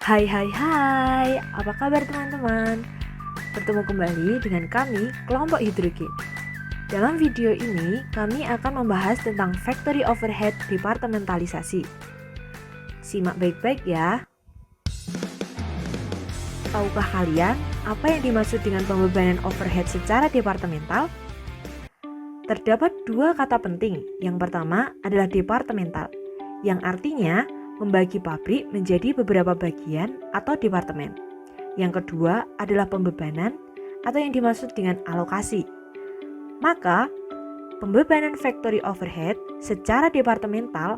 Hai hai hai, apa kabar teman-teman? Bertemu kembali dengan kami, kelompok hidrogen. Dalam video ini, kami akan membahas tentang factory overhead departementalisasi. Simak baik-baik ya. Tahukah kalian apa yang dimaksud dengan pembebanan overhead secara departemental? Terdapat dua kata penting. Yang pertama adalah departemental, yang artinya membagi pabrik menjadi beberapa bagian atau departemen. Yang kedua adalah pembebanan atau yang dimaksud dengan alokasi. Maka, pembebanan factory overhead secara departemental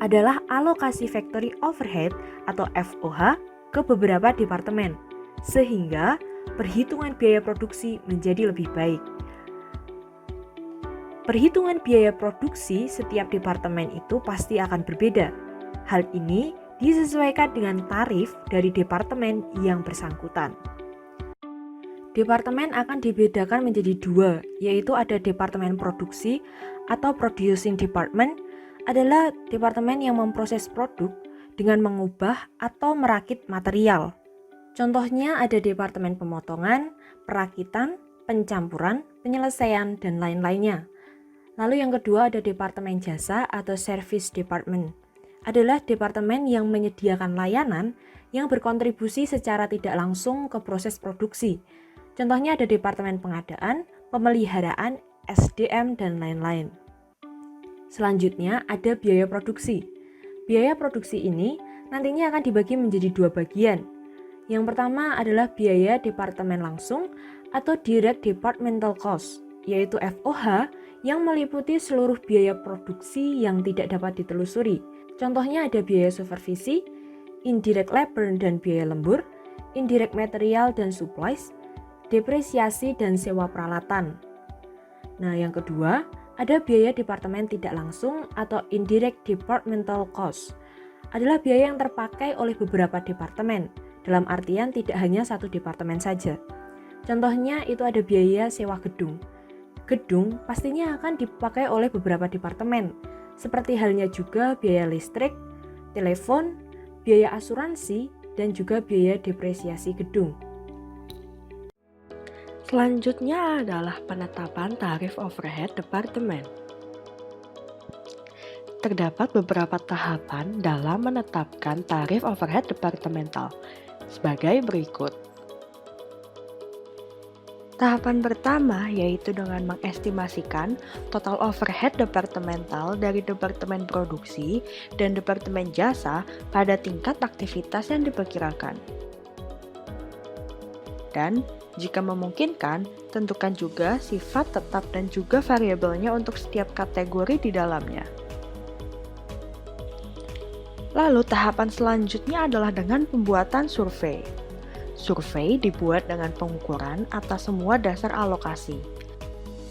adalah alokasi factory overhead atau FOH ke beberapa departemen, sehingga perhitungan biaya produksi menjadi lebih baik. Perhitungan biaya produksi setiap departemen itu pasti akan berbeda. Hal ini disesuaikan dengan tarif dari departemen yang bersangkutan. Departemen akan dibedakan menjadi dua, yaitu ada departemen produksi atau producing department adalah departemen yang memproses produk dengan mengubah atau merakit material. Contohnya ada departemen pemotongan, perakitan, pencampuran, penyelesaian, dan lain-lainnya. Lalu yang kedua ada departemen jasa atau service department. Adalah departemen yang menyediakan layanan yang berkontribusi secara tidak langsung ke proses produksi. Contohnya ada departemen pengadaan, pemeliharaan, SDM, dan lain-lain. Selanjutnya ada biaya produksi. Biaya produksi ini nantinya akan dibagi menjadi dua bagian. Yang pertama adalah biaya departemen langsung atau direct departmental cost, yaitu FOH yang meliputi seluruh biaya produksi yang tidak dapat ditelusuri. Contohnya ada biaya supervisi, indirect labor dan biaya lembur, indirect material dan supplies, depresiasi dan sewa peralatan. Nah, yang kedua, ada biaya departemen tidak langsung atau indirect departmental cost. Adalah biaya yang terpakai oleh beberapa departemen, dalam artian tidak hanya satu departemen saja. Contohnya itu ada biaya sewa gedung. Gedung pastinya akan dipakai oleh beberapa departemen, seperti halnya juga biaya listrik, telepon, biaya asuransi, dan juga biaya depresiasi gedung. Selanjutnya adalah penetapan tarif overhead departemen. Terdapat beberapa tahapan dalam menetapkan tarif overhead departemental, sebagai berikut. Tahapan pertama yaitu dengan mengestimasikan total overhead departemental dari departemen produksi dan departemen jasa pada tingkat aktivitas yang diperkirakan. Dan jika memungkinkan, tentukan juga sifat tetap dan juga variabelnya untuk setiap kategori di dalamnya. Lalu tahapan selanjutnya adalah dengan pembuatan survei. Survei dibuat dengan pengukuran atas semua dasar alokasi.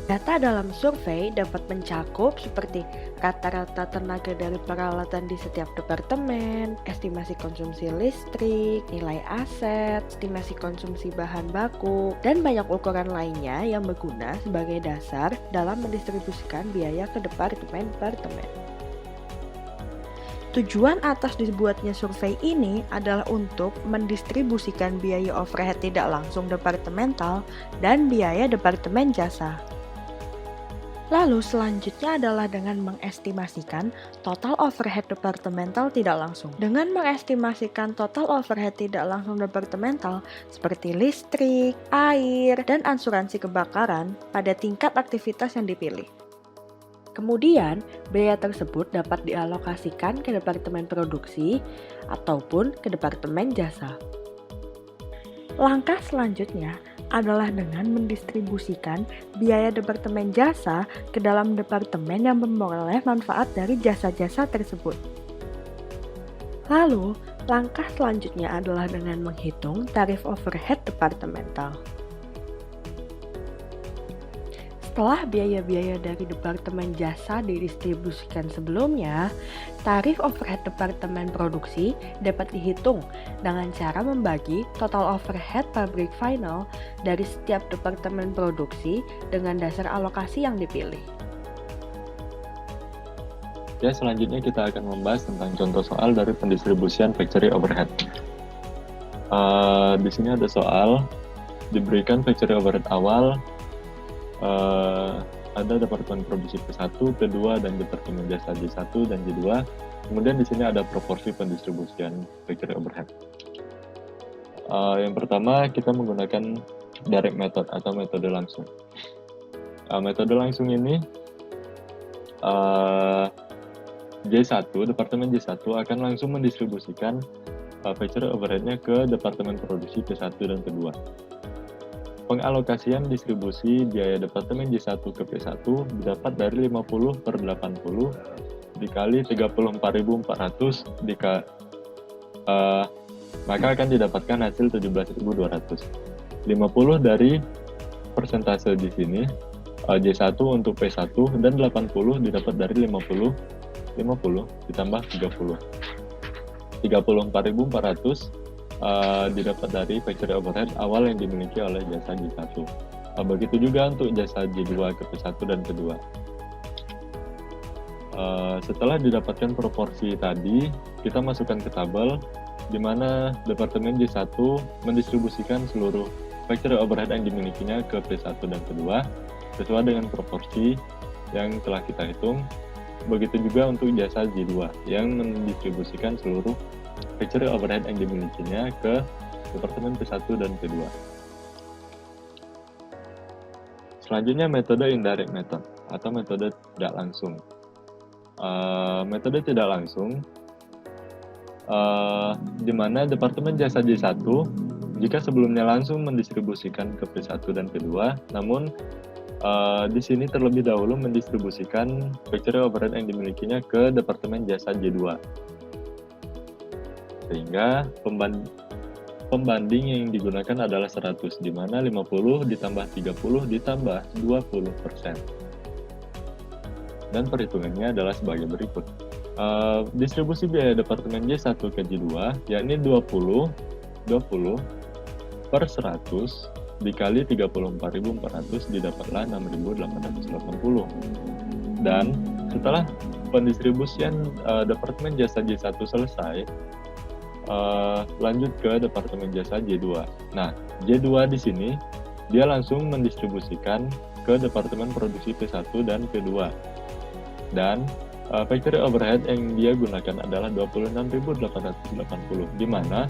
Data dalam survei dapat mencakup seperti rata-rata tenaga dari peralatan di setiap departemen, estimasi konsumsi listrik, nilai aset, estimasi konsumsi bahan baku, dan banyak ukuran lainnya yang berguna sebagai dasar dalam mendistribusikan biaya ke departemen-departemen. Tujuan atas dibuatnya survei ini adalah untuk mendistribusikan biaya overhead tidak langsung departemental dan biaya departemen jasa. Lalu selanjutnya adalah dengan mengestimasikan total overhead departemental tidak langsung. Dengan mengestimasikan total overhead tidak langsung departemental seperti listrik, air, dan asuransi kebakaran pada tingkat aktivitas yang dipilih. Kemudian, biaya tersebut dapat dialokasikan ke departemen produksi ataupun ke departemen jasa. Langkah selanjutnya adalah dengan mendistribusikan biaya departemen jasa ke dalam departemen yang memperoleh manfaat dari jasa-jasa tersebut. Lalu, langkah selanjutnya adalah dengan menghitung tarif overhead departemental. Setelah biaya-biaya dari departemen jasa didistribusikan sebelumnya, tarif overhead departemen produksi dapat dihitung dengan cara membagi total overhead pabrik final dari setiap departemen produksi dengan dasar alokasi yang dipilih. Ya, selanjutnya kita akan membahas tentang contoh soal dari pendistribusian factory overhead. Di sini ada soal diberikan factory overhead awal, ada departemen produksi P1, P2, dan departemen jasa J1 dan J2. Kemudian di sini ada proporsi pendistribusian factory overhead. Yang pertama kita menggunakan direct method atau metode langsung. Metode langsung ini J1, departemen J1 akan langsung mendistribusikan factory overhead-nya ke departemen produksi P1 dan P2. Pengalokasian distribusi biaya departemen J1 ke P1 didapat dari 50 per 80 dikali 34.400 maka akan didapatkan hasil 17.200. 50 dari persentase di sini J1 untuk P1 dan 80 didapat dari 50 ditambah 30. 34.400 didapat dari factory overhead awal yang dimiliki oleh jasa J1. Begitu juga untuk jasa J2 ke P1 dan P2. Setelah didapatkan proporsi tadi, kita masukkan ke tabel di mana departemen J1 mendistribusikan seluruh factory overhead yang dimilikinya ke P1 dan P2 sesuai dengan proporsi yang telah kita hitung. Begitu juga untuk jasa J2 yang mendistribusikan seluruh factory overhead yang dimilikinya ke departemen P1 dan P2. Selanjutnya metode indirect method atau metode tidak langsung. Metode tidak langsung di mana departemen jasa J1 jika sebelumnya langsung mendistribusikan ke P1 dan P2, namun di sini terlebih dahulu mendistribusikan factory overhead yang dimilikinya ke departemen jasa J2. Sehingga pembanding yang digunakan adalah 100, di mana 50 ditambah 30 ditambah 20%. Dan perhitungannya adalah sebagai berikut. Distribusi biaya departemen J1 ke J2, yakni 20 per 100 dikali 34.400 didapatlah 6.880. Dan setelah pendistribusian departemen jasa J1 selesai, lanjut ke departemen jasa J2. Nah, J2 di sini dia langsung mendistribusikan ke departemen produksi P1 dan P2. Dan factory overhead yang dia gunakan adalah 26.880, di mana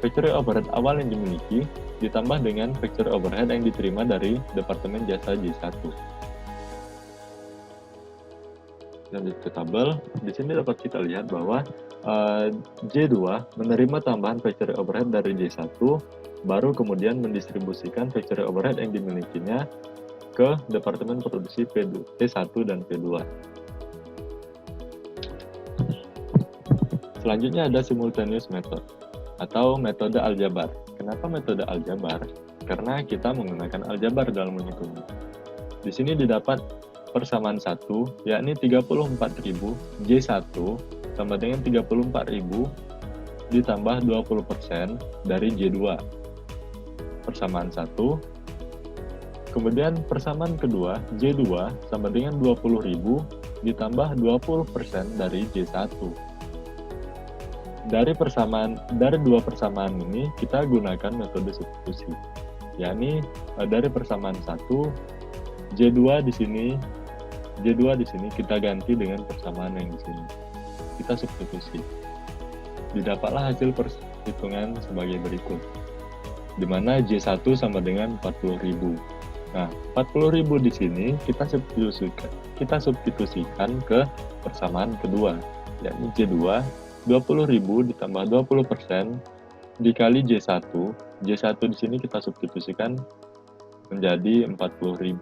factory overhead awal yang dimiliki ditambah dengan factory overhead yang diterima dari departemen jasa J1. Lanjut ke tabel, di sini dapat kita lihat bahwa J2 menerima tambahan factory overhead dari J1, baru kemudian mendistribusikan factory overhead yang dimilikinya ke departemen produksi P1 dan P2. Selanjutnya ada simultaneous method atau metode aljabar. Kenapa metode aljabar? Karena kita menggunakan aljabar dalam menghitungnya. Di sini didapat persamaan 1, yakni 34.000 J1 sama dengan 34.000 ditambah 20% dari J2. Persamaan 1. Kemudian persamaan kedua, J2 sama dengan 20.000 ditambah 20% dari J1. Dari dua persamaan ini kita gunakan metode substitusi, yakni dari persamaan 1 J2 di sini kita ganti dengan persamaan yang di sini. Kita substitusi. Didapatlah hasil perhitungan sebagai berikut. Di mana J1 sama dengan 40.000. Nah, 40.000 di sini kita substitusikan ke persamaan kedua, yakni J2 20.000 ditambah 20% dikali J1. J1 di sini kita substitusikan menjadi 40.000.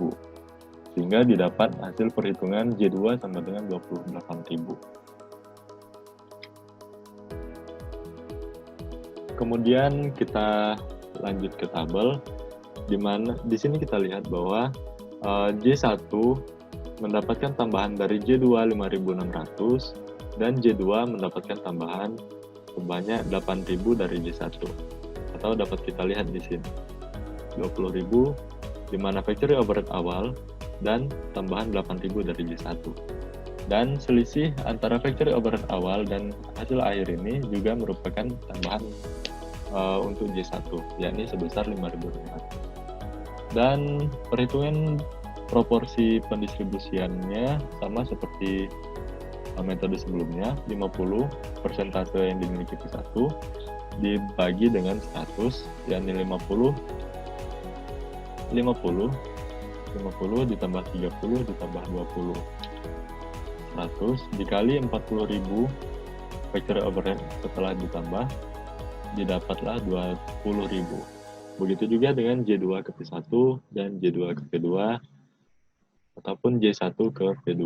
Sehingga didapat hasil perhitungan J2 sama dengan 28.000. Kemudian kita lanjut ke tabel, di mana di sini kita lihat bahwa J1 mendapatkan tambahan dari J2 5.600 dan J2 mendapatkan tambahan sebanyak 8.000 dari J1. Atau dapat kita lihat di sini 20.000 di mana factory overhead awal dan tambahan 8.000 dari J1. Dan selisih antara factory overhead awal dan hasil akhir ini juga merupakan tambahan untuk J1, yakni sebesar Rp5.500. Dan perhitungan proporsi pendistribusiannya sama seperti metode sebelumnya, 50 persentase yang dimiliki P1 dibagi dengan 100, yakni 50 ditambah 30 ditambah 20. 100 dikali 40.000 factory overhead setelah ditambah, didapatlah 20.000. Begitu juga dengan J2 ke P1 dan J2 ke P2 ataupun J1 ke P2.